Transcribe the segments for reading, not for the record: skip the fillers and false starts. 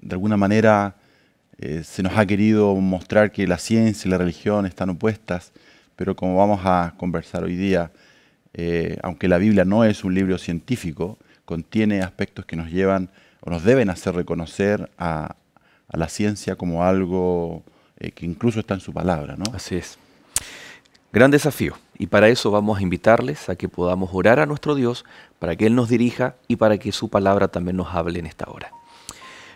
de alguna manera se nos ha querido mostrar que la ciencia y la religión están opuestas, pero como vamos a conversar hoy día, aunque la Biblia no es un libro científico, contiene aspectos que nos llevan o nos deben hacer reconocer a la ciencia como algo que incluso está en su palabra, ¿no? Así es. Gran desafío. Y para eso vamos a invitarles a que podamos orar a nuestro Dios, para que Él nos dirija y para que su palabra también nos hable en esta hora.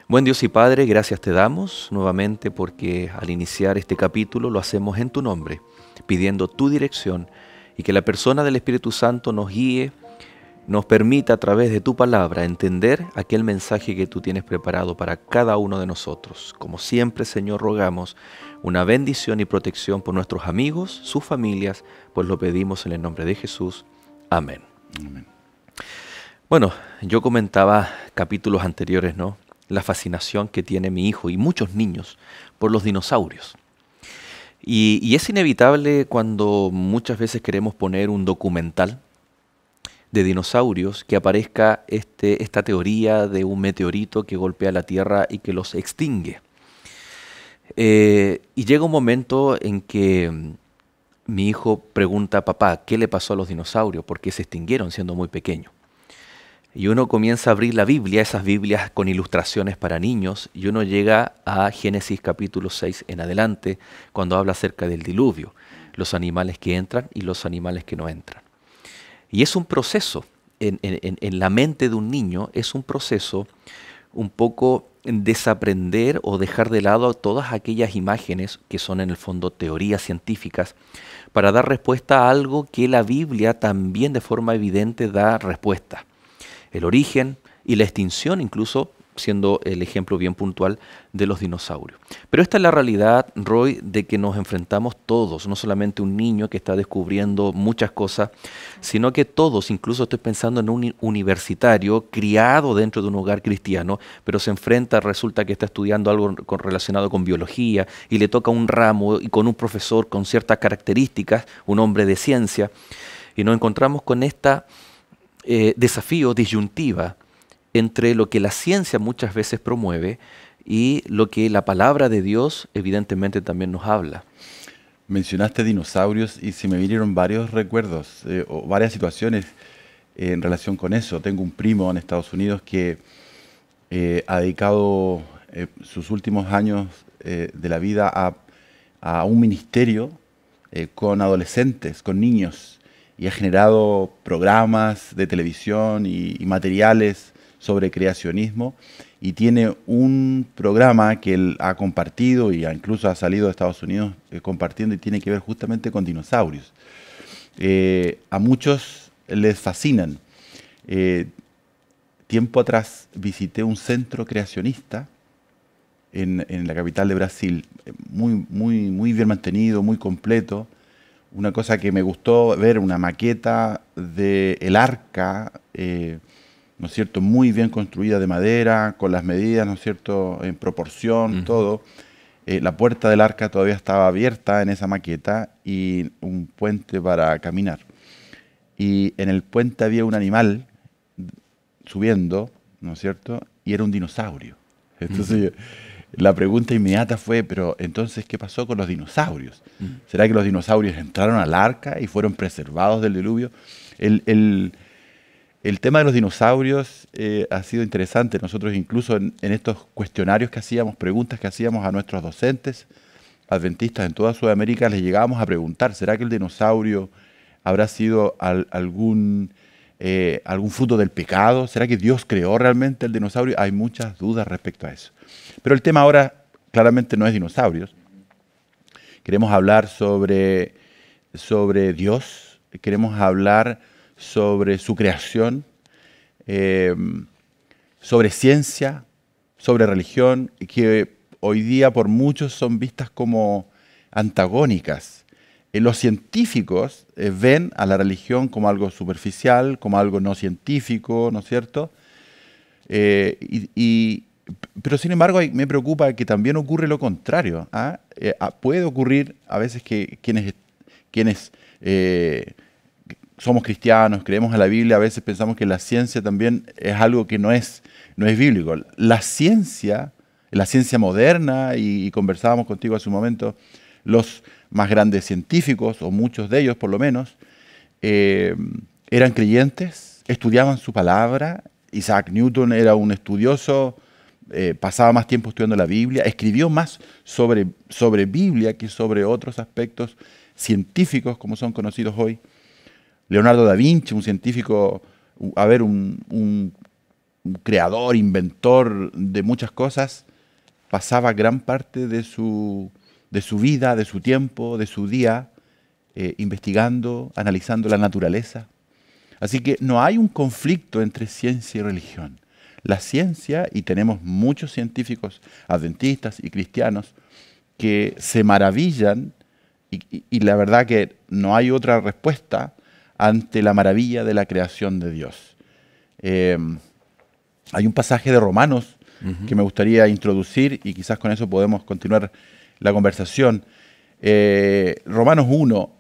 Buen Dios y Padre, gracias te damos nuevamente porque al iniciar este capítulo lo hacemos en tu nombre, pidiendo tu dirección y que la persona del Espíritu Santo nos guíe, nos permita a través de tu palabra entender aquel mensaje que tú tienes preparado para cada uno de nosotros. Como siempre, Señor, rogamos una bendición y protección por nuestros amigos, sus familias, pues lo pedimos en el nombre de Jesús. Amén. Amén. Bueno, yo comentaba capítulos anteriores, ¿no? La fascinación que tiene mi hijo y muchos niños por los dinosaurios. Y es inevitable cuando muchas veces queremos poner un documental de dinosaurios que aparezca esta teoría de un meteorito que golpea la Tierra y que los extingue. Y llega un momento en que mi hijo pregunta, papá, ¿qué le pasó a los dinosaurios? ¿Por qué se extinguieron siendo muy pequeños? Y uno comienza a abrir la Biblia, esas Biblias con ilustraciones para niños, y uno llega a Génesis capítulo 6 en adelante, cuando habla acerca del diluvio, los animales que entran y los animales que no entran. Y es un proceso, en la mente de un niño, es un proceso un poco desaprender o dejar de lado todas aquellas imágenes que son en el fondo teorías científicas para dar respuesta a algo que la Biblia también de forma evidente da respuesta. El origen y la extinción, incluso siendo el ejemplo bien puntual de los dinosaurios. Pero esta es la realidad, Roy, de que nos enfrentamos todos, no solamente un niño que está descubriendo muchas cosas, sino que todos, incluso estoy pensando en un universitario criado dentro de un hogar cristiano, pero se enfrenta, resulta que está estudiando algo relacionado con biología y le toca un ramo y con un profesor con ciertas características, un hombre de ciencia, y nos encontramos con esta desafío, disyuntiva, entre lo que la ciencia muchas veces promueve y lo que la palabra de Dios evidentemente también nos habla. Mencionaste dinosaurios y se me vinieron varios recuerdos o varias situaciones en relación con eso. Tengo un primo en Estados Unidos que ha dedicado sus últimos años de la vida a un ministerio con adolescentes, con niños, y ha generado programas de televisión y materiales sobre creacionismo, y tiene un programa que él ha compartido y incluso ha salido de Estados Unidos compartiendo, y tiene que ver justamente con dinosaurios. A muchos les fascinan. Tiempo atrás visité un centro creacionista en la capital de Brasil, muy bien mantenido, muy completo. Una cosa que me gustó ver, una maqueta del arca, ¿no es cierto?, muy bien construida de madera, con las medidas, ¿no es cierto?, en proporción, todo. La puerta del arca todavía estaba abierta en esa maqueta y un puente para caminar. Y en el puente había un animal subiendo, ¿no es cierto?, y era un dinosaurio. Entonces la pregunta inmediata fue, pero entonces, ¿qué pasó con los dinosaurios? ¿Será que los dinosaurios entraron al arca y fueron preservados del diluvio? El tema de los dinosaurios ha sido interesante. Nosotros incluso en estos cuestionarios que hacíamos, preguntas que hacíamos a nuestros docentes adventistas en toda Sudamérica, les llegábamos a preguntar, ¿será que el dinosaurio habrá sido algún fruto del pecado? ¿Será que Dios creó realmente el dinosaurio? Hay muchas dudas respecto a eso. Pero el tema ahora claramente no es dinosaurios. Queremos hablar sobre Dios, queremos hablar sobre su creación, sobre ciencia, sobre religión, que hoy día por muchos son vistas como antagónicas. Los científicos ven a la religión como algo superficial, como algo no científico, ¿no es cierto? Pero sin embargo me preocupa que también ocurre lo contrario. Puede ocurrir a veces que quienes somos cristianos, creemos en la Biblia, a veces pensamos que la ciencia también es algo que no es bíblico. La ciencia la ciencia moderna, y conversábamos contigo hace un momento, los más grandes científicos, o muchos de ellos por lo menos, eran creyentes, estudiaban su palabra. Isaac Newton era un estudioso, pasaba más tiempo estudiando la Biblia, escribió más sobre Biblia que sobre otros aspectos científicos como son conocidos hoy. Leonardo da Vinci, un científico, un creador, inventor de muchas cosas, pasaba gran parte de su vida, de su tiempo, de su día, investigando, analizando la naturaleza. Así que no hay un conflicto entre ciencia y religión. La ciencia, y tenemos muchos científicos adventistas y cristianos que se maravillan, y la verdad que no hay otra respuesta ante la maravilla de la creación de Dios. Hay un pasaje de Romanos que me gustaría introducir, y quizás con eso podemos continuar la conversación. Romanos 1,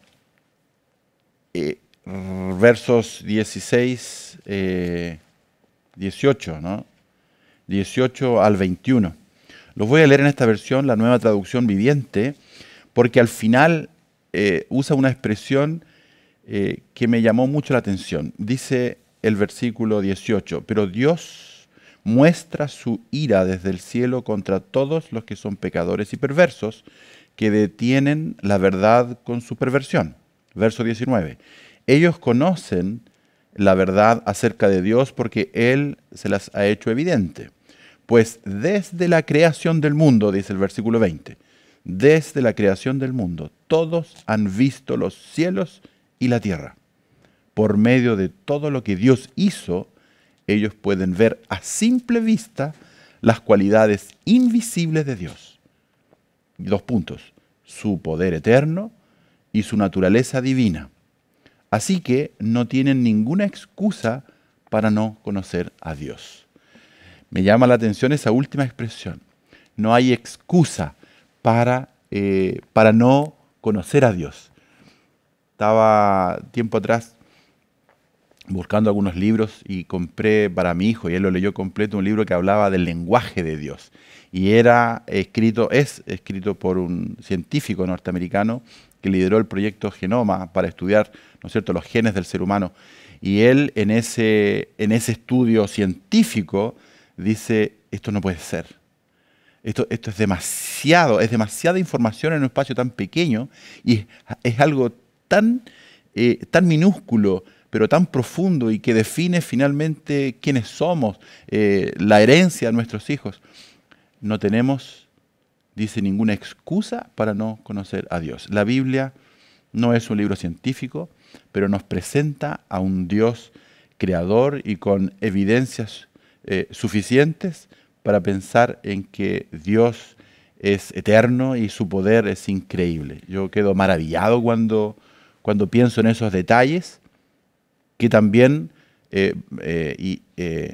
versos 16, 18, ¿no? 18 al 21. Los voy a leer en esta versión, la Nueva Traducción Viviente, porque al final usa una expresión que me llamó mucho la atención. Dice el versículo 18, pero Dios muestra su ira desde el cielo contra todos los que son pecadores y perversos, que detienen la verdad con su perversión. Verso 19, ellos conocen la verdad acerca de Dios porque Él se las ha hecho evidente. Pues desde la creación del mundo, dice el versículo 20, desde la creación del mundo, todos han visto los cielos y la tierra. Por medio de todo lo que Dios hizo, ellos pueden ver a simple vista las cualidades invisibles de Dios. 2 puntos, su poder eterno y su naturaleza divina. Así que no tienen ninguna excusa para no conocer a Dios. Me llama la atención esa última expresión. No hay excusa para no conocer a Dios. Estaba tiempo atrás buscando algunos libros y compré para mi hijo, y él lo leyó completo, un libro que hablaba del lenguaje de Dios. Y es escrito por un científico norteamericano que lideró el proyecto Genoma para estudiar, ¿no es cierto?, los genes del ser humano. Y él en ese estudio científico dice, esto no puede ser. Esto es demasiada información en un espacio tan pequeño, y es algo tan minúsculo, pero tan profundo, y que define finalmente quiénes somos, la herencia de nuestros hijos. No tenemos, dice, ninguna excusa para no conocer a Dios. La Biblia no es un libro científico, pero nos presenta a un Dios creador y con evidencias suficientes para pensar en que Dios es eterno y su poder es increíble. Yo quedo maravillado cuando pienso en esos detalles, que también,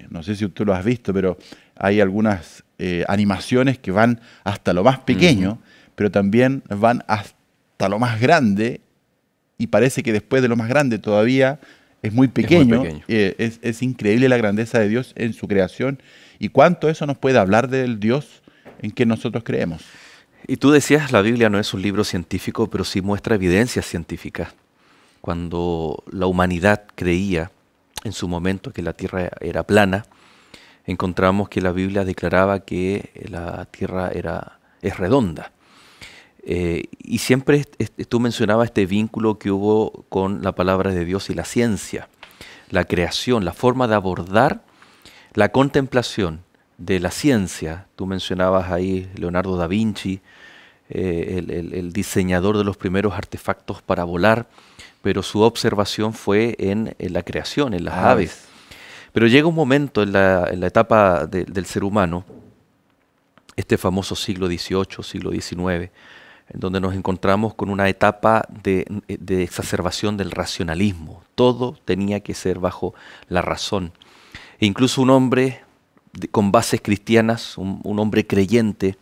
no sé si tú lo has visto, pero hay algunas animaciones que van hasta lo más pequeño, pero también van hasta lo más grande, y parece que después de lo más grande todavía es muy pequeño. Es increíble la grandeza de Dios en su creación, y cuánto eso nos puede hablar del Dios en que nosotros creemos. Y tú decías, la Biblia no es un libro científico, pero sí muestra evidencias científicas. Cuando la humanidad creía en su momento que la Tierra era plana, encontramos que la Biblia declaraba que la Tierra es redonda. Y siempre tú mencionabas este vínculo que hubo con la palabra de Dios y la ciencia, la creación, la forma de abordar la contemplación de la ciencia. Tú mencionabas ahí Leonardo da Vinci, el diseñador de los primeros artefactos para volar, pero su observación fue en la creación, en las aves. Pero llega un momento en la etapa del ser humano, este famoso siglo XVIII, siglo XIX, en donde nos encontramos con una etapa de exacerbación del racionalismo. Todo tenía que ser bajo la razón. E incluso un hombre con bases cristianas, un hombre creyente,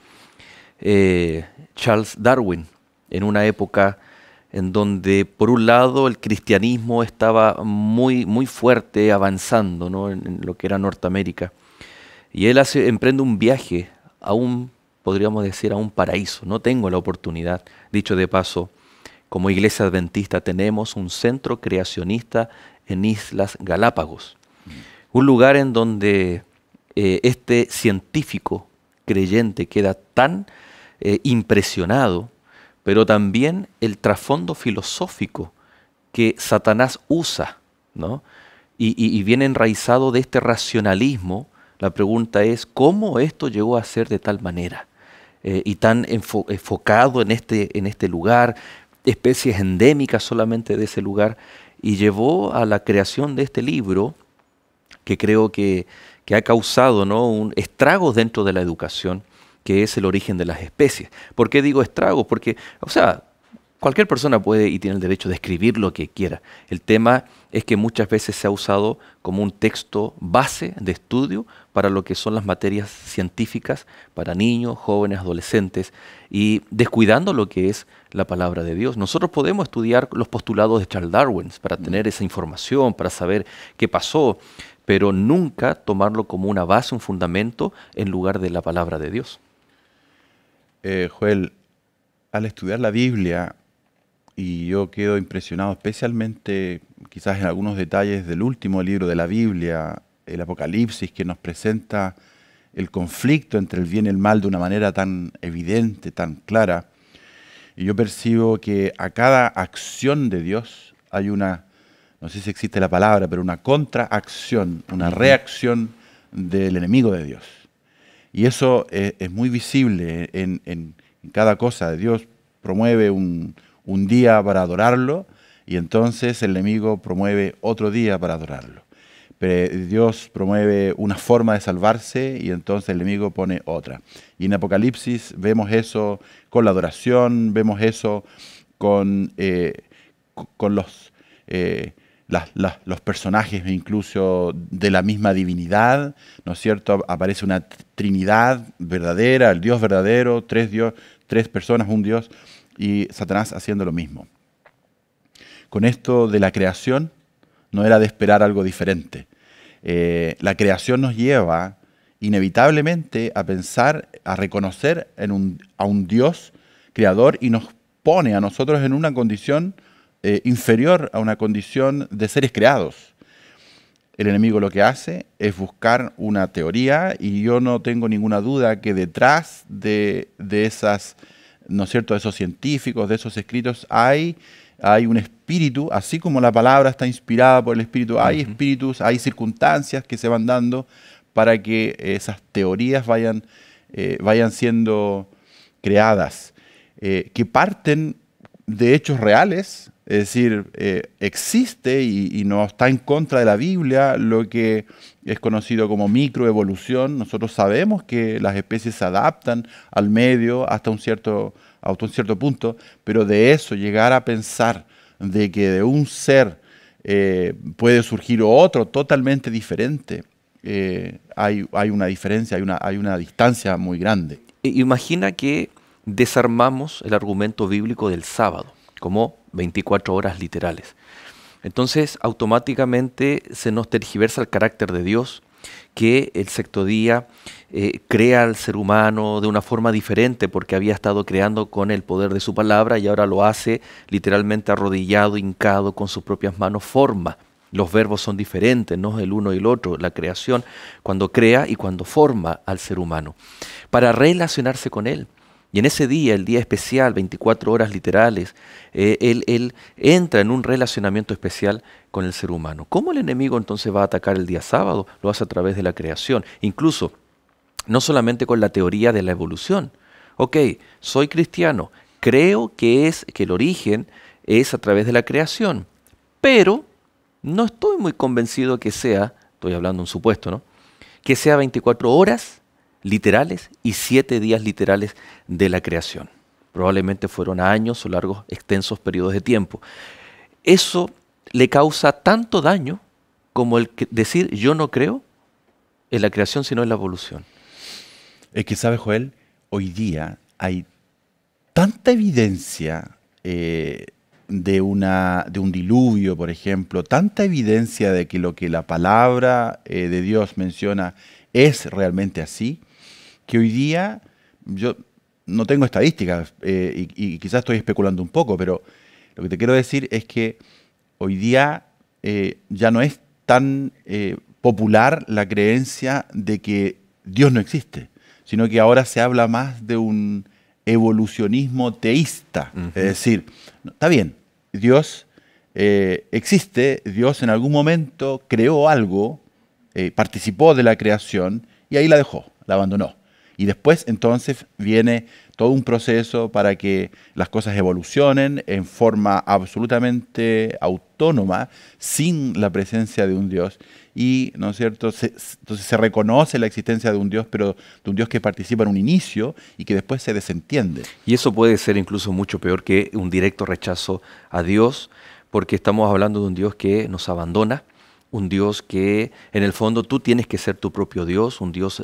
Charles Darwin, en una época en donde por un lado el cristianismo estaba muy, muy fuerte, avanzando, ¿no?, en lo que era Norteamérica. Y él emprende un viaje a un, podríamos decir, a un paraíso. No tengo la oportunidad. Dicho de paso, como Iglesia Adventista tenemos un centro creacionista en Islas Galápagos. Un lugar en donde este científico creyente queda tan impresionado, pero también el trasfondo filosófico que Satanás usa, ¿no? Y viene enraizado de este racionalismo. La pregunta es, ¿cómo esto llegó a ser de tal manera? Y tan enfocado en este lugar, especies endémicas solamente de ese lugar, y llevó a la creación de este libro, que creo que ha causado, ¿no?, estragos dentro de la educación, que es el origen de las especies. ¿Por qué digo estragos? Porque, o sea, cualquier persona puede y tiene el derecho de escribir lo que quiera. El tema es que muchas veces se ha usado como un texto base de estudio para lo que son las materias científicas para niños, jóvenes, adolescentes, y descuidando lo que es la palabra de Dios. Nosotros podemos estudiar los postulados de Charles Darwin para tener esa información, para saber qué pasó, pero nunca tomarlo como una base, un fundamento, en lugar de la palabra de Dios. Joel, al estudiar la Biblia, y yo quedo impresionado especialmente quizás en algunos detalles del último libro de la Biblia, el Apocalipsis, que nos presenta el conflicto entre el bien y el mal de una manera tan evidente, tan clara. Y yo percibo que a cada acción de Dios hay una, no sé si existe la palabra, pero una contraacción, una reacción del enemigo de Dios. Y eso es muy visible en cada cosa. Dios promueve un día para adorarlo, y entonces el enemigo promueve otro día para adorarlo. Pero Dios promueve una forma de salvarse, y entonces el enemigo pone otra. Y en Apocalipsis vemos eso con la adoración, vemos eso con los personajes incluso de la misma divinidad, ¿no es cierto? Aparece una Trinidad verdadera, el Dios verdadero, tres personas, un Dios, y Satanás haciendo lo mismo. Con esto de la creación, no era de esperar algo diferente. La creación nos lleva inevitablemente a pensar, a reconocer a un Dios creador, y nos pone a nosotros en una condición inferior a una condición de seres creados. El enemigo lo que hace es buscar una teoría, y yo no tengo ninguna duda que detrás de esas, ¿no es cierto?, de esos científicos, de esos escritos, hay un espíritu, así como la palabra está inspirada por el espíritu, hay espíritus, hay circunstancias que se van dando para que esas teorías vayan siendo creadas, que parten de hechos reales. Es decir, existe y no está en contra de la Biblia lo que es conocido como microevolución. Nosotros sabemos que las especies se adaptan al medio hasta un cierto punto, pero de eso llegar a pensar de que de un ser puede surgir otro totalmente diferente, hay una diferencia, hay una distancia muy grande. Imagina que desarmamos el argumento bíblico del sábado como 24 horas literales. Entonces, automáticamente se nos tergiversa el carácter de Dios, que el sexto día crea al ser humano de una forma diferente, porque había estado creando con el poder de su palabra, y ahora lo hace literalmente arrodillado, hincado, con sus propias manos forma. Los verbos son diferentes, no el uno y el otro, la creación, cuando crea y cuando forma al ser humano, para relacionarse con él. Y en ese día, el día especial, 24 horas literales, él entra en un relacionamiento especial con el ser humano. ¿Cómo el enemigo entonces va a atacar el día sábado? Lo hace a través de la creación. Incluso, no solamente con la teoría de la evolución. Ok, soy cristiano, creo que el origen es a través de la creación, pero no estoy muy convencido que sea, estoy hablando de un supuesto, ¿no?, que sea 24 horas literales y 7 días literales de la creación. Probablemente fueron años o largos, extensos periodos de tiempo. Eso le causa tanto daño como decir yo no creo en la creación sino en la evolución. Es que, ¿sabes, Joel? Hoy día hay tanta evidencia de un diluvio, por ejemplo, tanta evidencia de que lo que la palabra de Dios menciona es realmente así, que hoy día, yo no tengo estadísticas y quizás estoy especulando un poco, pero lo que te quiero decir es que hoy día ya no es tan popular la creencia de que Dios no existe, sino que ahora se habla más de un evolucionismo teísta. Es decir, está bien, Dios existe, Dios en algún momento creó algo, participó de la creación y ahí la dejó, la abandonó. Y después entonces viene todo un proceso para que las cosas evolucionen en forma absolutamente autónoma, sin la presencia de un Dios. Y, ¿no es cierto?, entonces se reconoce la existencia de un Dios, pero de un Dios que participa en un inicio y que después se desentiende. Y eso puede ser incluso mucho peor que un directo rechazo a Dios, porque estamos hablando de un Dios que nos abandona, un Dios que en el fondo tú tienes que ser tu propio Dios, un Dios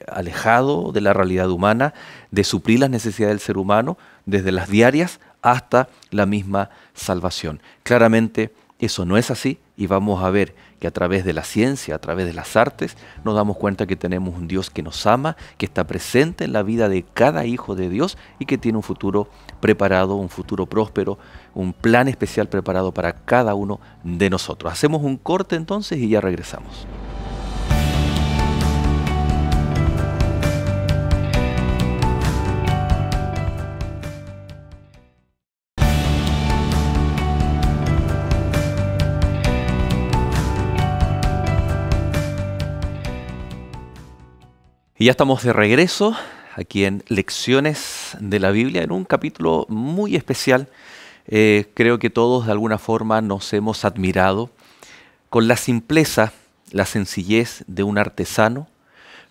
alejado de la realidad humana, de suplir las necesidades del ser humano, desde las diarias hasta la misma salvación. Claramente eso no es así y vamos a ver que a través de la ciencia, a través de las artes, nos damos cuenta que tenemos un Dios que nos ama, que está presente en la vida de cada hijo de Dios y que tiene un futuro preparado, un futuro próspero, un plan especial preparado para cada uno de nosotros. Hacemos un corte entonces y ya regresamos. Y ya estamos de regreso aquí en Lecciones de la Biblia, en un capítulo muy especial. Creo que todos de alguna forma nos hemos admirado con la simpleza, la sencillez de un artesano,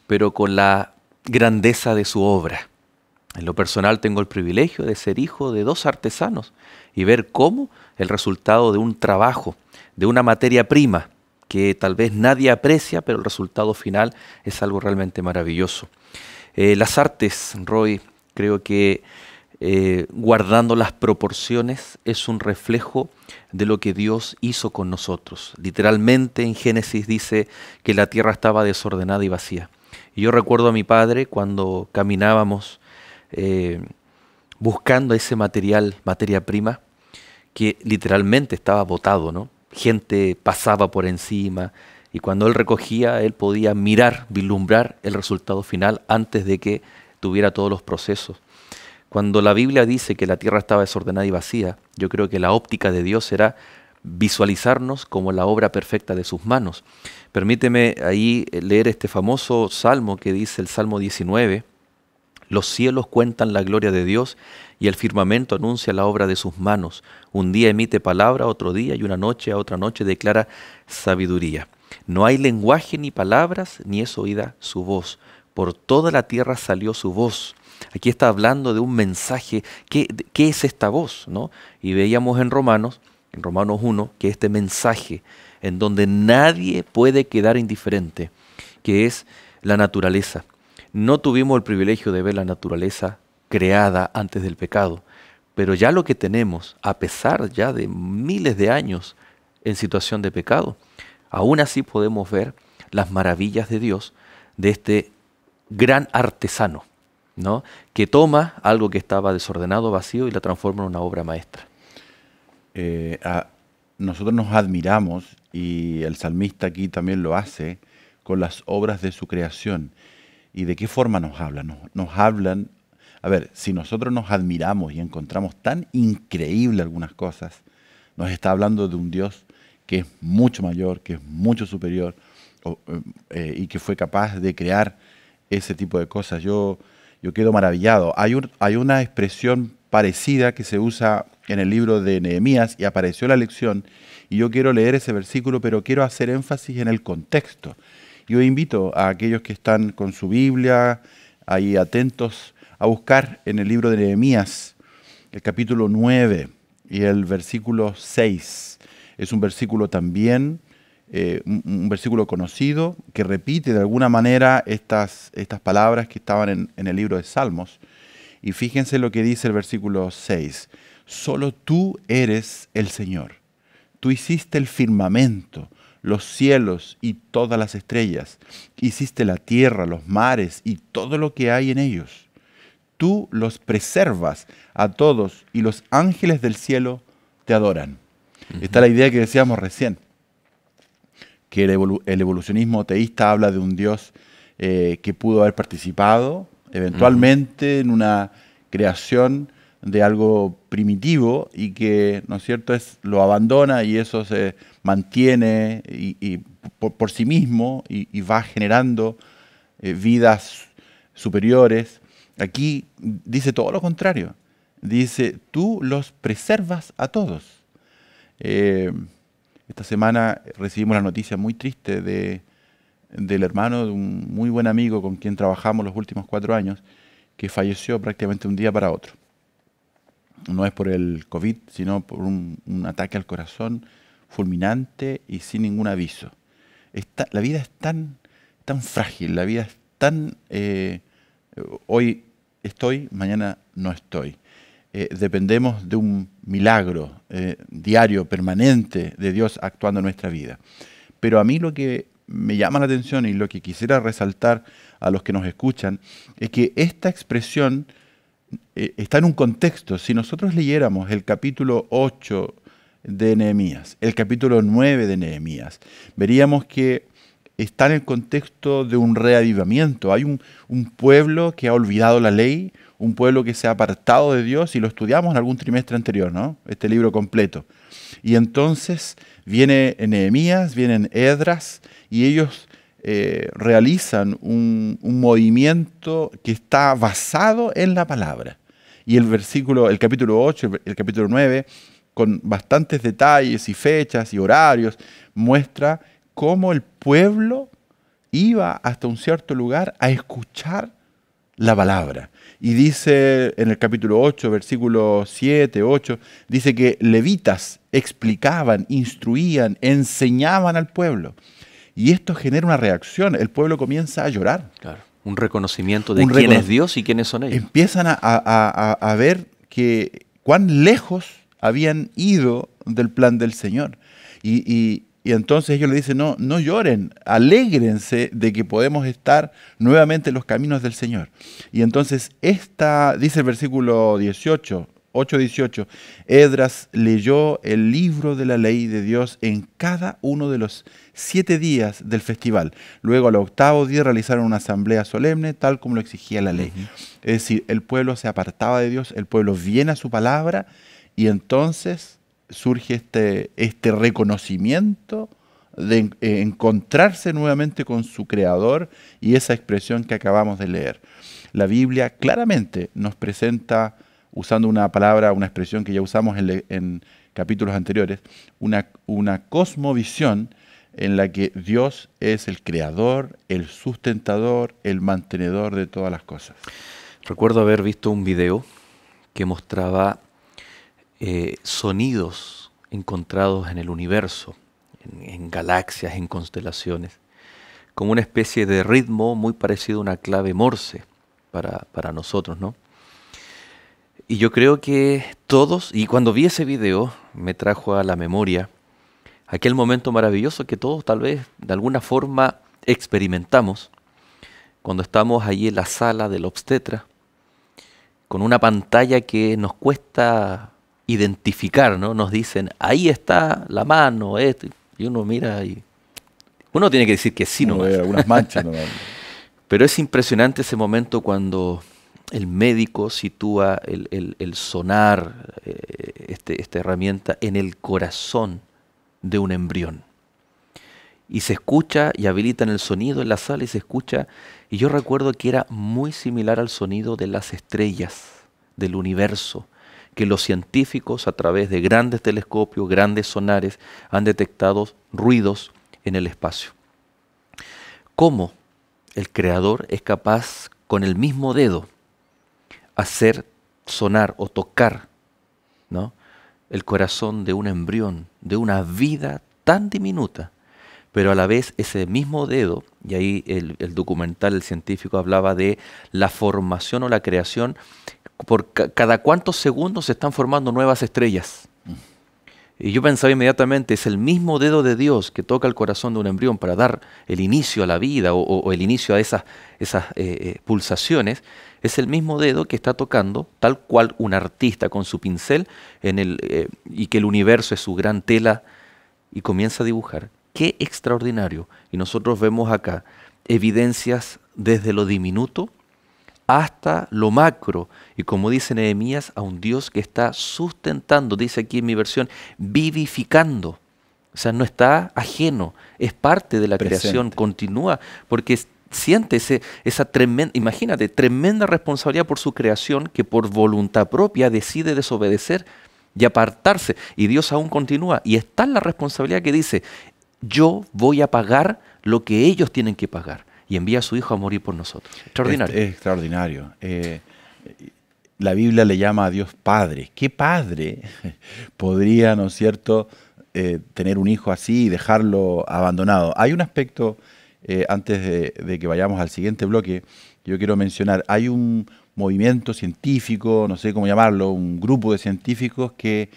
pero con la grandeza de su obra. En lo personal tengo el privilegio de ser hijo de dos artesanos y ver cómo el resultado de un trabajo, de una materia prima, que tal vez nadie aprecia, pero el resultado final es algo realmente maravilloso. Las artes, Roy, creo que guardando las proporciones es un reflejo de lo que Dios hizo con nosotros. Literalmente en Génesis dice que la tierra estaba desordenada y vacía. Y yo recuerdo a mi padre cuando caminábamos buscando ese materia prima, que literalmente estaba botado, ¿no? Gente pasaba por encima y cuando él recogía, él podía mirar, vislumbrar el resultado final antes de que tuviera todos los procesos. Cuando la Biblia dice que la tierra estaba desordenada y vacía, yo creo que la óptica de Dios será visualizarnos como la obra perfecta de sus manos. Permíteme ahí leer este famoso salmo que dice el Salmo 19. Los cielos cuentan la gloria de Dios y el firmamento anuncia la obra de sus manos. Un día emite palabra, otro día, y una noche a otra noche declara sabiduría. No hay lenguaje ni palabras, ni es oída su voz. Por toda la tierra salió su voz. Aquí está hablando de un mensaje. ¿Qué es esta voz, ¿no? Y veíamos en Romanos 1, que este mensaje en donde nadie puede quedar indiferente, que es la naturaleza. No tuvimos el privilegio de ver la naturaleza creada antes del pecado, pero ya lo que tenemos, a pesar ya de miles de años en situación de pecado, aún así podemos ver las maravillas de Dios, de este gran artesano, ¿no? Que toma algo que estaba desordenado, vacío, y la transforma en una obra maestra. Nosotros nos admiramos, y el salmista aquí también lo hace, con las obras de su creación. ¿Y de qué forma nos hablan? Nos hablan, a ver, si nosotros nos admiramos y encontramos tan increíble algunas cosas, nos está hablando de un Dios que es mucho mayor, que es mucho superior, y que fue capaz de crear ese tipo de cosas. Yo quedo maravillado. Hay una expresión parecida que se usa en el libro de Nehemías y apareció en la lección, y yo quiero leer ese versículo, pero quiero hacer énfasis en el contexto. Yo invito a aquellos que están con su Biblia ahí atentos a buscar en el libro de Nehemías el capítulo 9 y el versículo 6. Es un versículo también, un versículo conocido, que repite de alguna manera estas palabras que estaban en el libro de Salmos. Y fíjense lo que dice el versículo 6. Solo tú eres el Señor. Tú hiciste el firmamento, los cielos y todas las estrellas. Hiciste la tierra, los mares y todo lo que hay en ellos. Tú los preservas a todos y los ángeles del cielo te adoran. Está la idea que decíamos recién, que el evolucionismo teísta habla de un Dios que pudo haber participado eventualmente en una creación de algo primitivo y que, ¿no es cierto?, lo abandona y eso se mantiene y por sí mismo y va generando vidas superiores. Aquí dice todo lo contrario. Dice, tú los preservas a todos. Esta semana recibimos la noticia muy triste del hermano de un muy buen amigo con quien trabajamos los últimos 4 años, que falleció prácticamente un día para otro. No es por el COVID, sino por un ataque al corazón fulminante y sin ningún aviso. La vida es tan frágil, la vida es tan... hoy estoy, mañana no estoy. Dependemos de un milagro diario, permanente de Dios actuando en nuestra vida. Pero a mí lo que me llama la atención y lo que quisiera resaltar a los que nos escuchan es que esta expresión está en un contexto. Si nosotros leyéramos el capítulo 8 de Nehemías, el capítulo 9 de Nehemías, veríamos que está en el contexto de un reavivamiento. Hay un pueblo que ha olvidado la ley, un pueblo que se ha apartado de Dios, y lo estudiamos en algún trimestre anterior, ¿no? Este libro completo. Y entonces viene Nehemías, vienen Esdras, y ellos realizan un movimiento que está basado en la palabra. Y el capítulo 8, el capítulo 9, con bastantes detalles y fechas y horarios, muestra cómo el pueblo iba hasta un cierto lugar a escuchar la palabra. Y dice en el capítulo 8, versículo 7, 8, dice que levitas explicaban, instruían, enseñaban al pueblo. Y esto genera una reacción. El pueblo comienza a llorar. Claro, un reconocimiento de quién es Dios y quiénes son ellos. Empiezan a ver que cuán lejos habían ido del plan del Señor. Y entonces ellos le dicen, no lloren, alégrense de que podemos estar nuevamente en los caminos del Señor. Y entonces dice el versículo 8:18, Esdras leyó el libro de la ley de Dios en cada uno de los 7 días del festival. Luego al 8º día realizaron una asamblea solemne, tal como lo exigía la ley. Es decir, el pueblo se apartaba de Dios, el pueblo viene a su palabra, y entonces surge este reconocimiento de encontrarse nuevamente con su Creador, y esa expresión que acabamos de leer. La Biblia claramente nos presenta, usando una palabra, una expresión que ya usamos en capítulos anteriores, una cosmovisión en la que Dios es el creador, el sustentador, el mantenedor de todas las cosas. Recuerdo haber visto un video que mostraba sonidos encontrados en el universo, en galaxias, en constelaciones, como una especie de ritmo muy parecido a una clave Morse para nosotros, ¿no? Y yo creo que todos, y cuando vi ese video, me trajo a la memoria aquel momento maravilloso que todos tal vez de alguna forma experimentamos cuando estamos allí en la sala del obstetra, con una pantalla que nos cuesta identificar, ¿no? Nos dicen, ahí está la mano, esto, y uno mira y uno tiene que decir que sí, no, nomás. Algunas manchas, ¿no? Pero es impresionante ese momento cuando el médico sitúa el sonar, esta herramienta, en el corazón de un embrión. Y se escucha, y habilitan el sonido en la sala y se escucha, y yo recuerdo que era muy similar al sonido de las estrellas del universo, que los científicos a través de grandes telescopios, grandes sonares, han detectado ruidos en el espacio. ¿Cómo el Creador es capaz con el mismo dedo hacer sonar o tocar, ¿no?, el corazón de un embrión, de una vida tan diminuta, pero a la vez ese mismo dedo, y ahí el documental, el científico hablaba de la formación o la creación, por cada cuántos segundos se están formando nuevas estrellas. Y yo pensaba inmediatamente, es el mismo dedo de Dios que toca el corazón de un embrión para dar el inicio a la vida o el inicio a esas pulsaciones, es el mismo dedo que está tocando, tal cual un artista con su pincel, y que el universo es su gran tela, y comienza a dibujar. ¡Qué extraordinario! Y nosotros vemos acá evidencias desde lo diminuto hasta lo macro, y como dice Nehemías, a un Dios que está sustentando, dice aquí en mi versión, vivificando. O sea, no está ajeno, es parte de la creación, continúa, porque siente esa tremenda, imagínate, tremenda responsabilidad por su creación, que por voluntad propia decide desobedecer y apartarse, y Dios aún continúa, y está en la responsabilidad que dice, yo voy a pagar lo que ellos tienen que pagar, y envía a su Hijo a morir por nosotros. Extraordinario. Es extraordinario. La Biblia le llama a Dios Padre. ¿Qué padre podría, ¿no es cierto?, tener un hijo así y dejarlo abandonado? Hay un aspecto, antes de que vayamos al siguiente bloque, que yo quiero mencionar. Hay un movimiento científico, no sé cómo llamarlo, un grupo de científicos que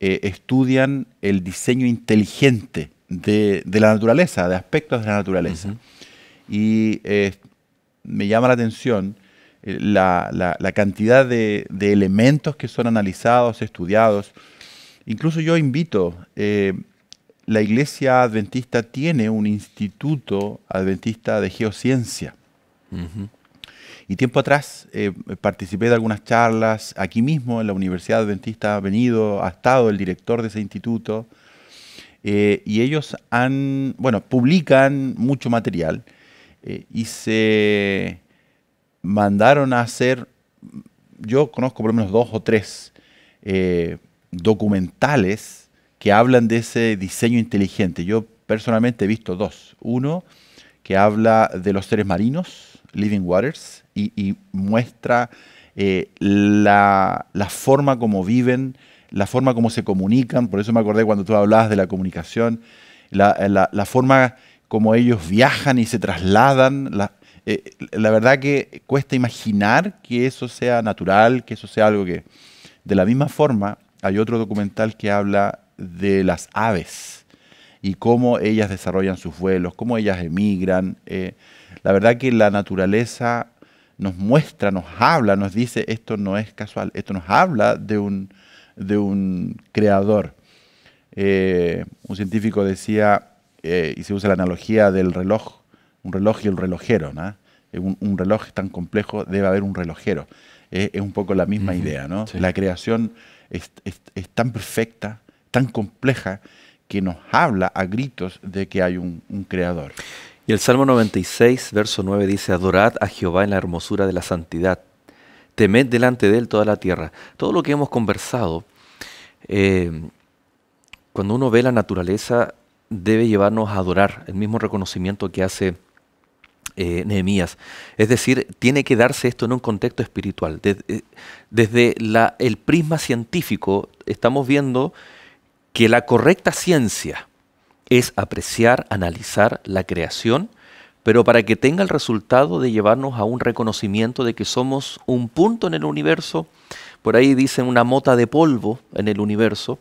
estudian el diseño inteligente de la naturaleza, de aspectos de la naturaleza. Ujú. Y me llama la atención la cantidad de elementos que son analizados, estudiados. Incluso yo invito, la Iglesia Adventista tiene un instituto adventista de geociencia. Ujú. Y tiempo atrás participé de algunas charlas, aquí mismo en la Universidad Adventista ha estado el director de ese instituto, y ellos publican mucho material, y se mandaron a hacer, yo conozco por lo menos 2 o 3 documentales que hablan de ese diseño inteligente. Yo personalmente he visto 2. Uno que habla de los seres marinos, Living Waters, y muestra la forma como viven, la forma como se comunican. Por eso me acordé cuando tú hablabas de la comunicación, la forma como ellos viajan y se trasladan. La verdad que cuesta imaginar que eso sea natural, que eso sea algo que... De la misma forma, hay otro documental que habla de las aves y cómo ellas desarrollan sus vuelos, cómo ellas emigran. La verdad que la naturaleza nos muestra, nos habla, nos dice, esto no es casual, esto nos habla de un creador. Un científico decía, y se usa la analogía del reloj, un reloj y el relojero, ¿no? Un reloj tan complejo, debe haber un relojero. Es un poco la misma idea, ¿no? Sí. La creación es tan perfecta, tan compleja, que nos habla a gritos de que hay un creador. Y el Salmo 96, verso 9 dice, adorad a Jehová en la hermosura de la santidad, temed delante de él toda la tierra. Todo lo que hemos conversado, cuando uno ve la naturaleza, debe llevarnos a adorar, el mismo reconocimiento que hace Nehemías. Es decir, tiene que darse esto en un contexto espiritual. Desde el prisma científico estamos viendo que la correcta ciencia es apreciar, analizar la creación, pero para que tenga el resultado de llevarnos a un reconocimiento de que somos un punto en el universo, por ahí dicen una mota de polvo en el universo,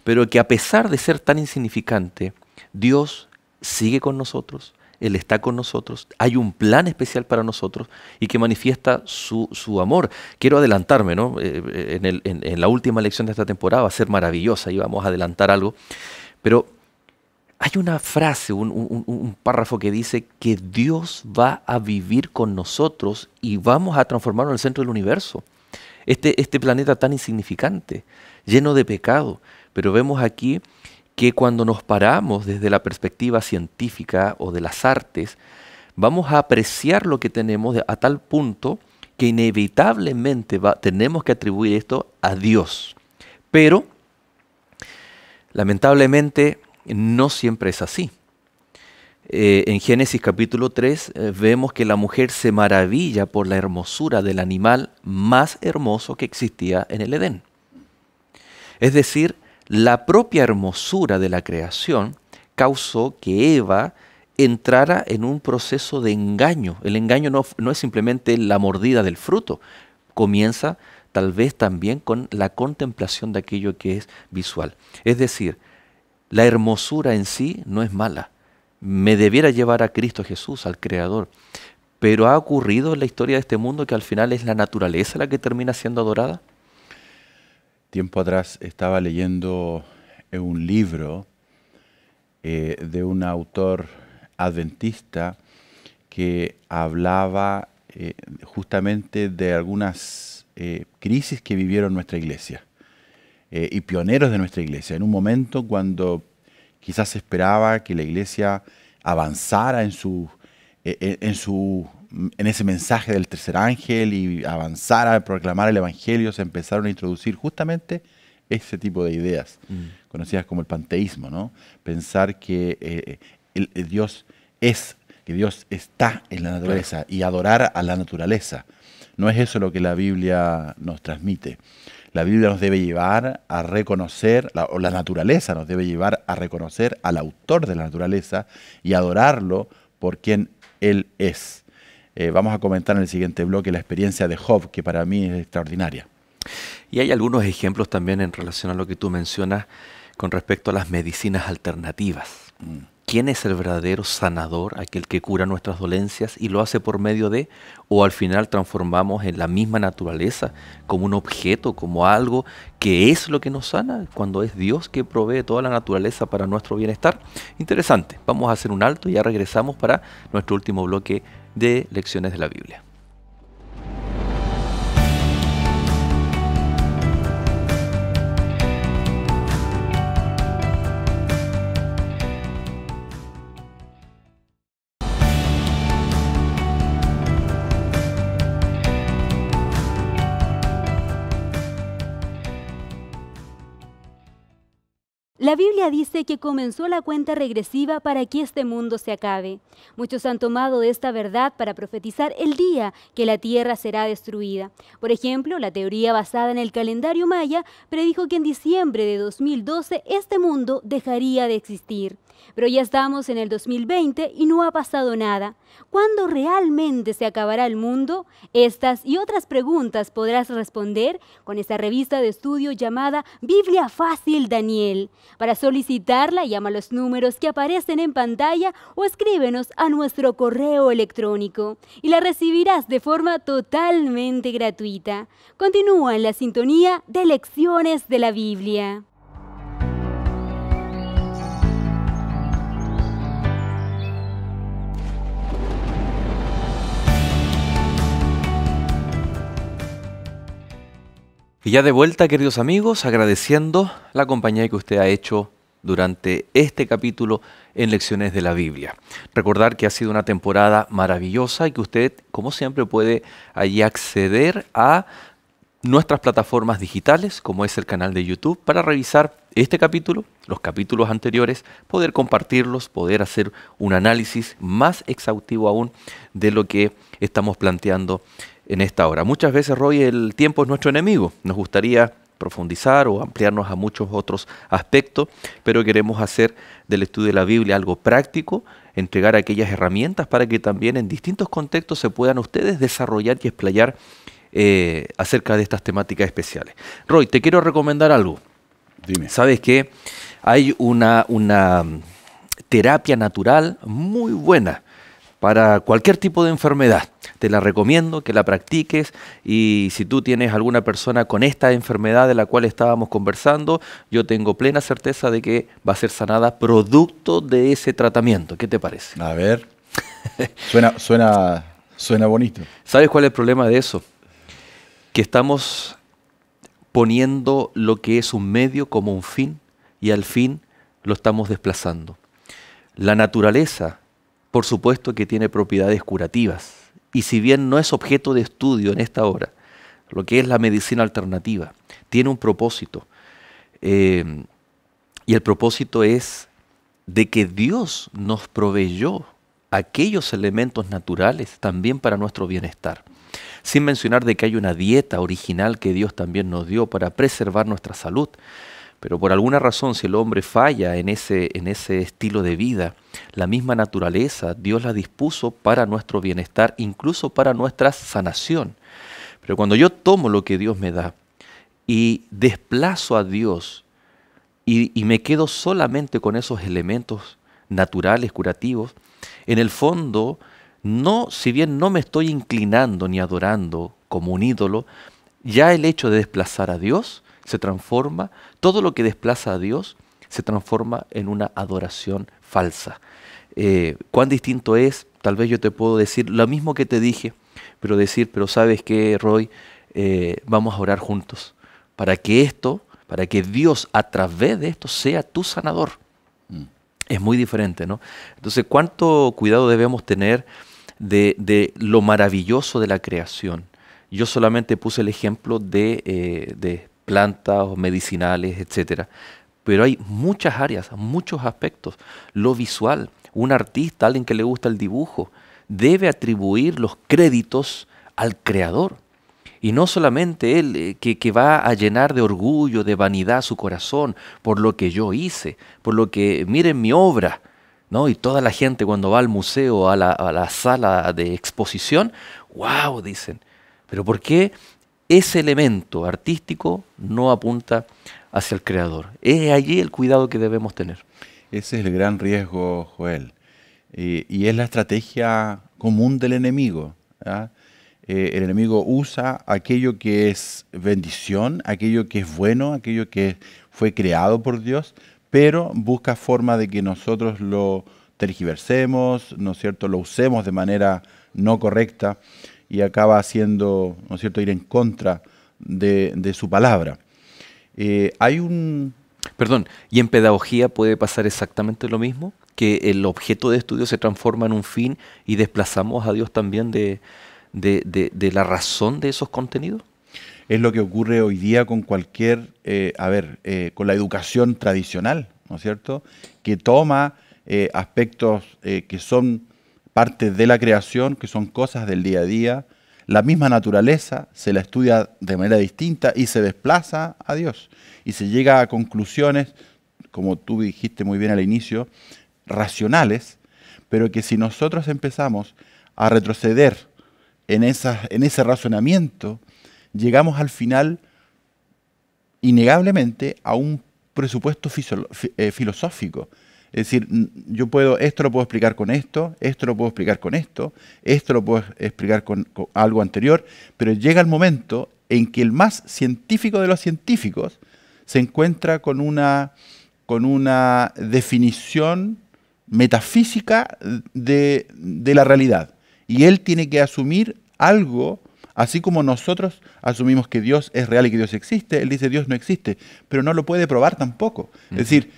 pero que a pesar de ser tan insignificante, Dios sigue con nosotros, Él está con nosotros, hay un plan especial para nosotros y que manifiesta su amor. Quiero adelantarme, ¿no? En la última lección de esta temporada va a ser maravillosa y vamos a adelantar algo, pero hay una frase, un párrafo que dice que Dios va a vivir con nosotros y vamos a transformarnos en el centro del universo. Este planeta tan insignificante, lleno de pecado, pero vemos aquí que cuando nos paramos desde la perspectiva científica o de las artes, vamos a apreciar lo que tenemos a tal punto que inevitablemente tenemos que atribuir esto a Dios. Pero, lamentablemente, no siempre es así. En Génesis capítulo 3 vemos que la mujer se maravilla por la hermosura del animal más hermoso que existía en el Edén. Es decir, la propia hermosura de la creación causó que Eva entrara en un proceso de engaño. El engaño no es simplemente la mordida del fruto, comienza tal vez también con la contemplación de aquello que es visual. Es decir, la hermosura en sí no es mala. Me debiera llevar a Cristo Jesús, al Creador. Pero ¿ha ocurrido en la historia de este mundo que al final es la naturaleza la que termina siendo adorada? Tiempo atrás estaba leyendo un libro de un autor adventista que hablaba justamente de algunas crisis que vivieron nuestra iglesia y pioneros de nuestra iglesia, en un momento cuando quizás se esperaba que la iglesia avanzara en ese mensaje del tercer ángel y avanzara a proclamar el evangelio. Se empezaron a introducir justamente ese tipo de ideas, conocidas como el panteísmo, ¿no? Pensar que Dios está en la naturaleza y adorar a la naturaleza. No es eso lo que la Biblia nos transmite. La Biblia nos debe llevar a reconocer, o la naturaleza nos debe llevar a reconocer al autor de la naturaleza y adorarlo por quien Él es. Vamos a comentar en el siguiente bloque la experiencia de Job, que para mí es extraordinaria. Y hay algunos ejemplos también en relación a lo que tú mencionas con respecto a las medicinas alternativas. ¿Quién es el verdadero sanador, aquel que cura nuestras dolencias y lo hace por medio de, o al final transformamos en la misma naturaleza como un objeto, como algo que es lo que nos sana, cuando es Dios que provee toda la naturaleza para nuestro bienestar? Interesante. Vamos a hacer un alto y ya regresamos para nuestro último bloque de Lecciones de la Biblia. La Biblia dice que comenzó la cuenta regresiva para que este mundo se acabe. Muchos han tomado de esta verdad para profetizar el día que la tierra será destruida. Por ejemplo, la teoría basada en el calendario maya predijo que en diciembre de 2012 este mundo dejaría de existir. Pero ya estamos en el 2020 y no ha pasado nada. ¿Cuándo realmente se acabará el mundo? Estas y otras preguntas podrás responder con esta revista de estudio llamada Biblia Fácil Daniel. Para solicitarla, llama a los números que aparecen en pantalla o escríbenos a nuestro correo electrónico y la recibirás de forma totalmente gratuita. Continúa en la sintonía de Lecciones de la Biblia. Y ya de vuelta, queridos amigos, agradeciendo la compañía que usted ha hecho durante este capítulo en Lecciones de la Biblia. Recordar que ha sido una temporada maravillosa y que usted, como siempre, puede allí acceder a nuestras plataformas digitales, como es el canal de YouTube, para revisar este capítulo, los capítulos anteriores, poder compartirlos, poder hacer un análisis más exhaustivo aún de lo que estamos planteando en esta hora. Muchas veces, Roy, el tiempo es nuestro enemigo. Nos gustaría profundizar o ampliarnos a muchos otros aspectos, pero queremos hacer del estudio de la Biblia algo práctico, entregar aquellas herramientas para que también en distintos contextos se puedan ustedes desarrollar y explayar acerca de estas temáticas especiales. Roy, te quiero recomendar algo. Dime. ¿Sabes qué? Hay una terapia natural muy buena para cualquier tipo de enfermedad. Te la recomiendo que la practiques, y si tú tienes alguna persona con esta enfermedad de la cual estábamos conversando, yo tengo plena certeza de que va a ser sanada producto de ese tratamiento. ¿Qué te parece? A ver, suena bonito. ¿Sabes cuál es el problema de eso? Que estamos poniendo lo que es un medio como un fin y al fin lo estamos desplazando. La naturaleza, por supuesto que tiene propiedades curativas, y si bien no es objeto de estudio en esta hora, lo que es la medicina alternativa tiene un propósito, y el propósito es de que Dios nos proveyó aquellos elementos naturales también para nuestro bienestar, sin mencionar de que hay una dieta original que Dios también nos dio para preservar nuestra salud. Pero por alguna razón, si el hombre falla en ese estilo de vida, la misma naturaleza Dios la dispuso para nuestro bienestar, incluso para nuestra sanación. Pero cuando yo tomo lo que Dios me da y desplazo a Dios y me quedo solamente con esos elementos naturales, curativos, en el fondo, no, si bien no me estoy inclinando ni adorando como un ídolo, ya el hecho de desplazar a Dios se transforma, todo lo que desplaza a Dios se transforma en una adoración falsa. ¿Cuán distinto es? Tal vez yo te puedo decir lo mismo que te dije, pero ¿sabes qué, Roy? Vamos a orar juntos para que Dios a través de esto sea tu sanador. Es muy diferente, ¿no? Entonces, ¿cuánto cuidado debemos tener de lo maravilloso de la creación? Yo solamente puse el ejemplo de plantas medicinales, etcétera, pero hay muchas áreas, muchos aspectos. Lo visual, un artista, alguien que le gusta el dibujo, debe atribuir los créditos al creador. Y no solamente él, que va a llenar de orgullo, de vanidad su corazón por lo que yo hice, por lo que miren mi obra, ¿no? Y toda la gente cuando va al museo, a la sala de exposición, ¡wow!, dicen. Pero ¿por qué ese elemento artístico no apunta hacia el creador? Es allí el cuidado que debemos tener. Ese es el gran riesgo, Joel. Y es la estrategia común del enemigo, ¿ah? El enemigo usa aquello que es bendición, aquello que es bueno, aquello que fue creado por Dios, pero busca forma de que nosotros lo tergiversemos, ¿no es cierto?, lo usemos de manera no correcta y acaba haciendo, ¿no es cierto?, ir en contra de su palabra. Perdón, ¿y en pedagogía puede pasar exactamente lo mismo? ¿Que el objeto de estudio se transforma en un fin y desplazamos a Dios también de la razón de esos contenidos? Es lo que ocurre hoy día con cualquier, con la educación tradicional, ¿no es cierto?, que toma aspectos que son parte de la creación, que son cosas del día a día. La misma naturaleza se la estudia de manera distinta y se desplaza a Dios. Y se llega a conclusiones, como tú dijiste muy bien al inicio, racionales, pero que si nosotros empezamos a retroceder en ese razonamiento, llegamos al final, innegablemente, a un presupuesto filosófico. Es decir, esto lo puedo explicar con esto lo puedo explicar con esto lo puedo explicar con algo anterior, pero llega el momento en que el más científico de los científicos se encuentra con una definición metafísica de la realidad. Y él tiene que asumir algo, así como nosotros asumimos que Dios es real y que Dios existe, él dice Dios no existe, pero no lo puede probar tampoco. Es decir,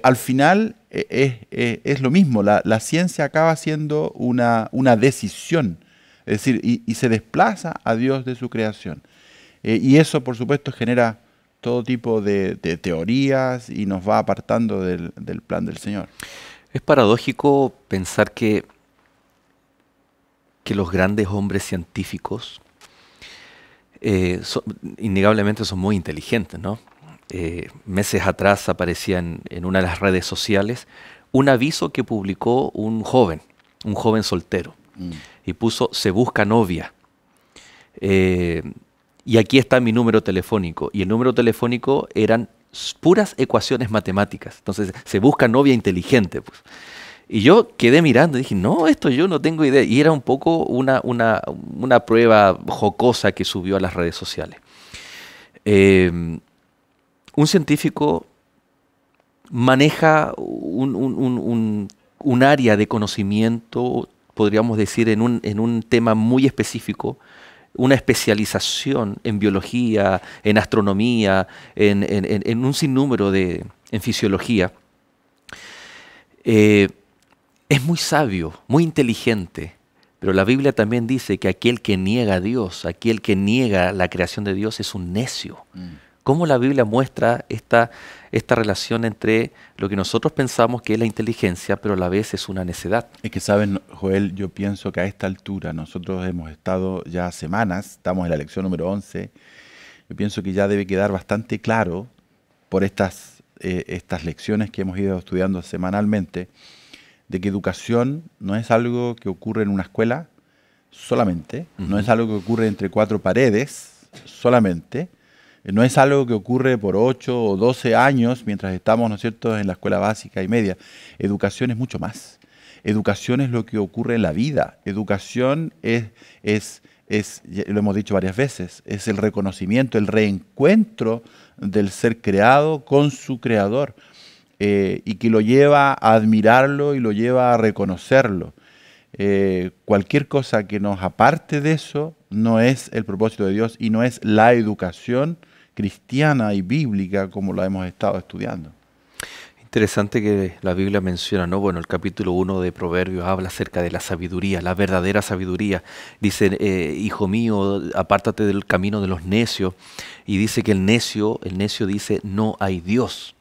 al final es lo mismo, la ciencia acaba siendo una decisión, es decir, y se desplaza a Dios de su creación. Y eso, por supuesto, genera todo tipo de teorías y nos va apartando del plan del Señor. Es paradójico pensar que los grandes hombres científicos innegablemente son muy inteligentes, ¿no? Meses atrás aparecía en una de las redes sociales un aviso que publicó un joven soltero, y puso: se busca novia. Y aquí está mi número telefónico. Y el número telefónico eran puras ecuaciones matemáticas. Entonces, se busca novia inteligente, pues. Y yo quedé mirando y dije, no, esto yo no tengo idea. Y era un poco una prueba jocosa que subió a las redes sociales. Un científico maneja un área de conocimiento, podríamos decir, en un tema muy específico, una especialización en biología, en astronomía, en un sinnúmero en fisiología. Es muy sabio, muy inteligente, pero la Biblia también dice que aquel que niega a Dios, aquel que niega la creación de Dios es un necio. ¿Cómo la Biblia muestra esta relación entre lo que nosotros pensamos que es la inteligencia, pero a la vez es una necedad? Es que, ¿saben, Joel? Yo pienso que a esta altura nosotros hemos estado ya semanas, estamos en la lección número 11, yo pienso que ya debe quedar bastante claro por estas lecciones que hemos ido estudiando semanalmente, de que educación no es algo que ocurre en una escuela, solamente, no es algo que ocurre entre cuatro paredes solamente, no es algo que ocurre por 8 o 12 años mientras estamos, ¿no es cierto?, en la escuela básica y media. Educación es mucho más. Educación es lo que ocurre en la vida. Educación es, lo hemos dicho varias veces, es el reconocimiento, el reencuentro del ser creado con su creador, y que lo lleva a admirarlo y lo lleva a reconocerlo. Cualquier cosa que nos aparte de eso no es el propósito de Dios y no es la educación cristiana y bíblica como la hemos estado estudiando. Interesante que la Biblia menciona, ¿no? Bueno, el capítulo 1 de Proverbios habla acerca de la sabiduría, la verdadera sabiduría. Dice, hijo mío, apártate del camino de los necios. Y dice que el necio dice, no hay Dios.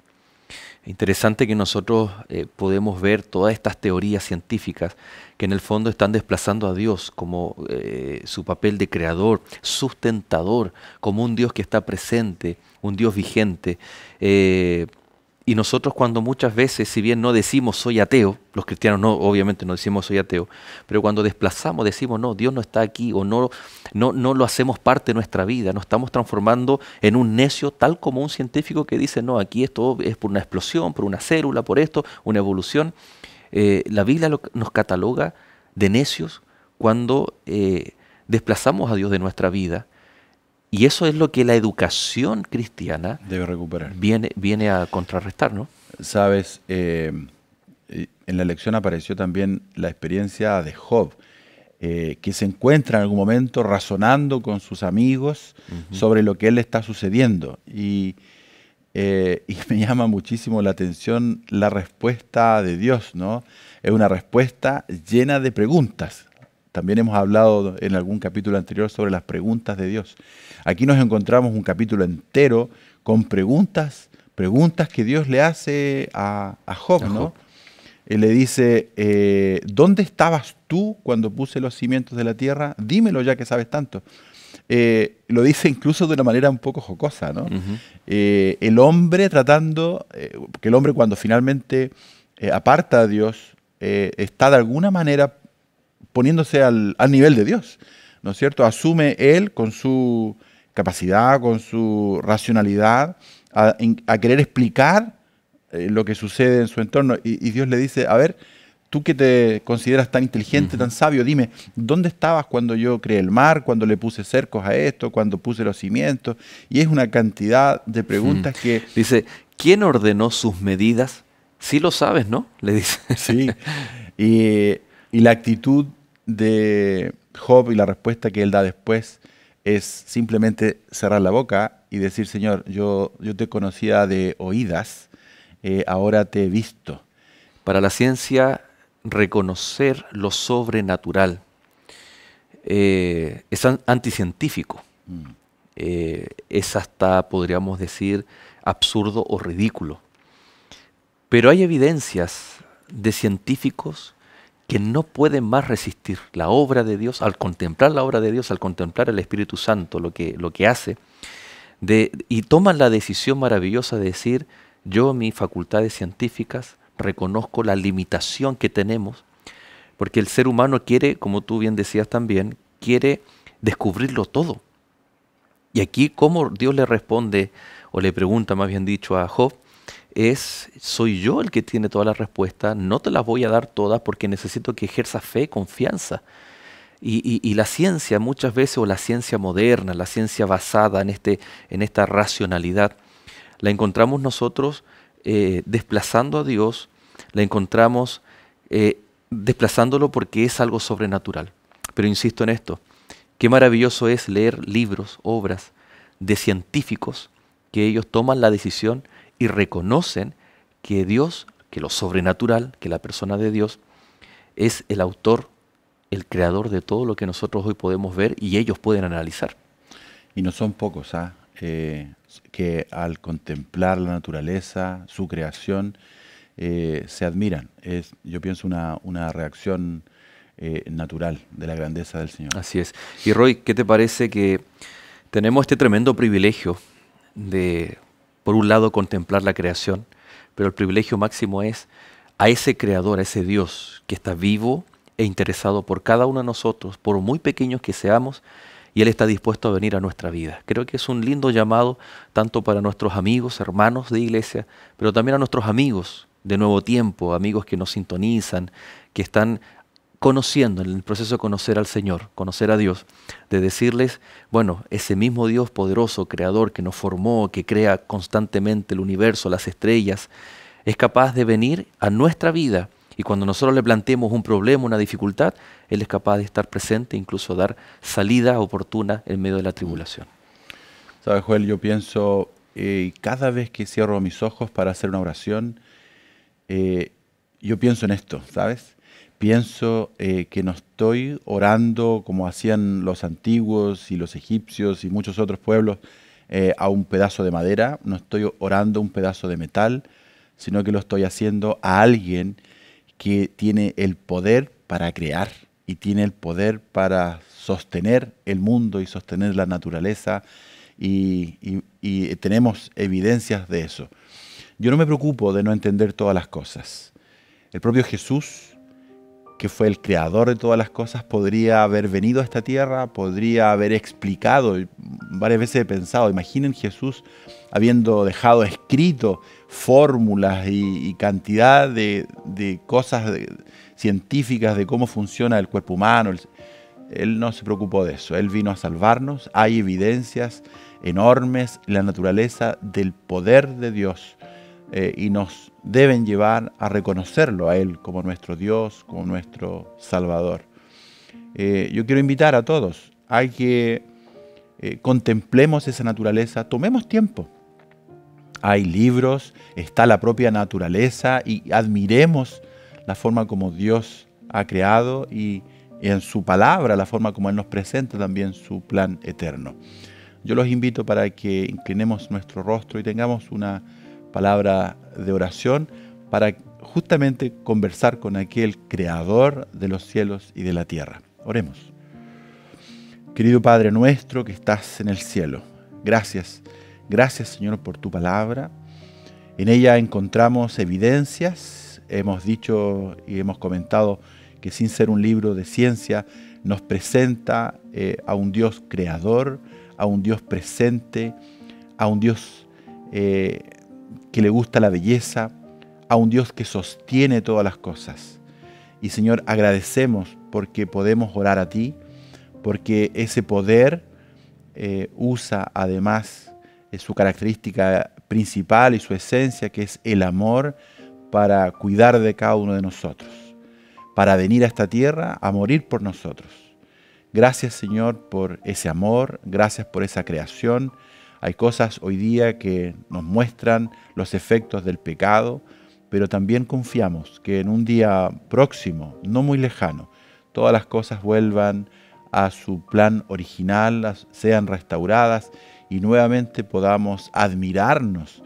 Interesante que nosotros podemos ver todas estas teorías científicas que en el fondo están desplazando a Dios como su papel de creador, sustentador, como un Dios que está presente, un Dios vigente. Y nosotros cuando muchas veces, si bien no decimos soy ateo, los cristianos no, obviamente no decimos soy ateo, pero cuando desplazamos decimos no, Dios no está aquí o no lo hacemos parte de nuestra vida, nos estamos transformando en un necio tal como un científico que dice no, aquí esto es por una explosión, por una célula, por esto, una evolución. La Biblia nos cataloga de necios cuando desplazamos a Dios de nuestra vida. Y eso es lo que la educación cristiana debe recuperar. Viene a contrarrestar, ¿no? Sabes, en la lección apareció también la experiencia de Job, que se encuentra en algún momento razonando con sus amigos sobre lo que él le está sucediendo. Y me llama muchísimo la atención la respuesta de Dios, ¿no? Es una respuesta llena de preguntas. También hemos hablado en algún capítulo anterior sobre las preguntas de Dios. Aquí nos encontramos un capítulo entero con preguntas que Dios le hace a Job, ¿no? Él le dice, ¿dónde estabas tú cuando puse los cimientos de la tierra? Dímelo ya que sabes tanto. Lo dice incluso de una manera un poco jocosa, ¿no? El hombre que el hombre cuando finalmente aparta a Dios, está de alguna manera poniéndose al nivel de Dios, ¿no es cierto? Asume él con su capacidad, con su racionalidad, a querer explicar lo que sucede en su entorno. Y Dios le dice, a ver, tú que te consideras tan inteligente, tan sabio, dime, ¿dónde estabas cuando yo creé el mar, cuando le puse cercos a esto, cuando puse los cimientos? Y es una cantidad de preguntas que... Dice, ¿quién ordenó sus medidas? Sí lo sabes, ¿no? Le dice. Sí, y la actitud de Job y la respuesta que él da después es simplemente cerrar la boca y decir, Señor, yo te conocía de oídas, ahora te he visto. Para la ciencia, reconocer lo sobrenatural es anticientífico. Es hasta, podríamos decir, absurdo o ridículo. Pero hay evidencias de científicos que no pueden más resistir la obra de Dios, al contemplar la obra de Dios, al contemplar el Espíritu Santo, lo que hace, y toman la decisión maravillosa de decir, yo en mis facultades científicas reconozco la limitación que tenemos, porque el ser humano quiere, como tú bien decías también, quiere descubrirlo todo. Y aquí, ¿cómo Dios le responde, o le pregunta más bien dicho a Job? Soy yo el que tiene todas las respuestas, no te las voy a dar todas porque necesito que ejerzas fe, confianza. Y la ciencia muchas veces, o la ciencia moderna, la ciencia basada en esta racionalidad, la encontramos nosotros desplazando a Dios, la encontramos desplazándolo porque es algo sobrenatural. Pero insisto en esto, qué maravilloso es leer libros, obras de científicos que ellos toman la decisión y reconocen que Dios, que lo sobrenatural, que la persona de Dios es el autor, el creador de todo lo que nosotros hoy podemos ver y ellos pueden analizar. Y no son pocos, que al contemplar la naturaleza, su creación, se admiran. Yo pienso una reacción natural de la grandeza del Señor. Así es. Y Roy, ¿qué te parece que tenemos este tremendo privilegio de, por un lado, contemplar la creación, pero el privilegio máximo es a ese creador, a ese Dios que está vivo, e interesado por cada uno de nosotros, por muy pequeños que seamos, y Él está dispuesto a venir a nuestra vida. Creo que es un lindo llamado tanto para nuestros amigos, hermanos de iglesia, pero también a nuestros amigos de Nuevo Tiempo, amigos que nos sintonizan, que están conociendo, en el proceso de conocer al Señor, conocer a Dios, de decirles, bueno, ese mismo Dios poderoso, creador, que nos formó, que crea constantemente el universo, las estrellas, es capaz de venir a nuestra vida, y cuando nosotros le planteemos un problema, una dificultad, Él es capaz de estar presente, incluso dar salida oportuna en medio de la tribulación. ¿Sabes, Joel? Yo pienso, cada vez que cierro mis ojos para hacer una oración, yo pienso en esto, ¿sabes? Pienso que no estoy orando como hacían los antiguos y los egipcios y muchos otros pueblos a un pedazo de madera, no estoy orando a un pedazo de metal, sino que lo estoy haciendo a alguien que tiene el poder para crear y tiene el poder para sostener el mundo y sostener la naturaleza y tenemos evidencias de eso. Yo no me preocupo de no entender todas las cosas. El propio Jesús, que fue el creador de todas las cosas, podría haber venido a esta tierra, podría haber explicado, varias veces he pensado, imaginen Jesús habiendo dejado escrito fórmulas y cantidad de cosas científicas de cómo funciona el cuerpo humano. Él no se preocupó de eso, Él vino a salvarnos. Hay evidencias enormes en la naturaleza del poder de Dios y nos deben llevar a reconocerlo a Él como nuestro Dios, como nuestro Salvador. Yo quiero invitar a todos a que contemplemos esa naturaleza, tomemos tiempo. Hay libros, está la propia naturaleza y admiremos la forma como Dios ha creado y en su palabra, la forma como Él nos presenta también su plan eterno. Yo los invito para que inclinemos nuestro rostro y tengamos una palabra de oración para justamente conversar con aquel creador de los cielos y de la tierra. Oremos. Querido Padre nuestro que estás en el cielo, gracias. Gracias, Señor, por tu palabra. En ella encontramos evidencias. Hemos dicho y hemos comentado que sin ser un libro de ciencia, nos presenta a un Dios creador, a un Dios presente, a un Dios que le gusta la belleza, a un Dios que sostiene todas las cosas. Y, Señor, agradecemos porque podemos orar a ti, porque ese poder usa además su característica principal y su esencia, que es el amor, para cuidar de cada uno de nosotros, para venir a esta tierra a morir por nosotros. Gracias, Señor, por ese amor, gracias por esa creación. Hay cosas hoy día que nos muestran los efectos del pecado, pero también confiamos que en un día próximo, no muy lejano, todas las cosas vuelvan a su plan original, sean restauradas y nuevamente podamos admirarnos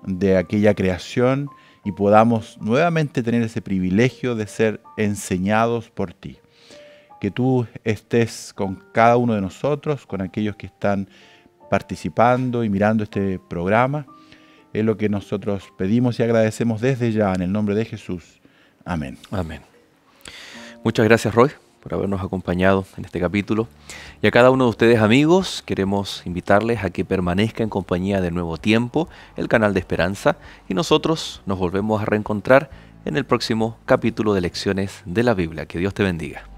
de aquella creación y podamos nuevamente tener ese privilegio de ser enseñados por ti. Que tú estés con cada uno de nosotros, con aquellos que están participando y mirando este programa. Es lo que nosotros pedimos y agradecemos desde ya en el nombre de Jesús. Amén. Amén. Muchas gracias, Roy, por habernos acompañado en este capítulo. Y a cada uno de ustedes, amigos, queremos invitarles a que permanezcan en compañía de Nuevo Tiempo, el canal de Esperanza, y nosotros nos volvemos a reencontrar en el próximo capítulo de Lecciones de la Biblia. Que Dios te bendiga.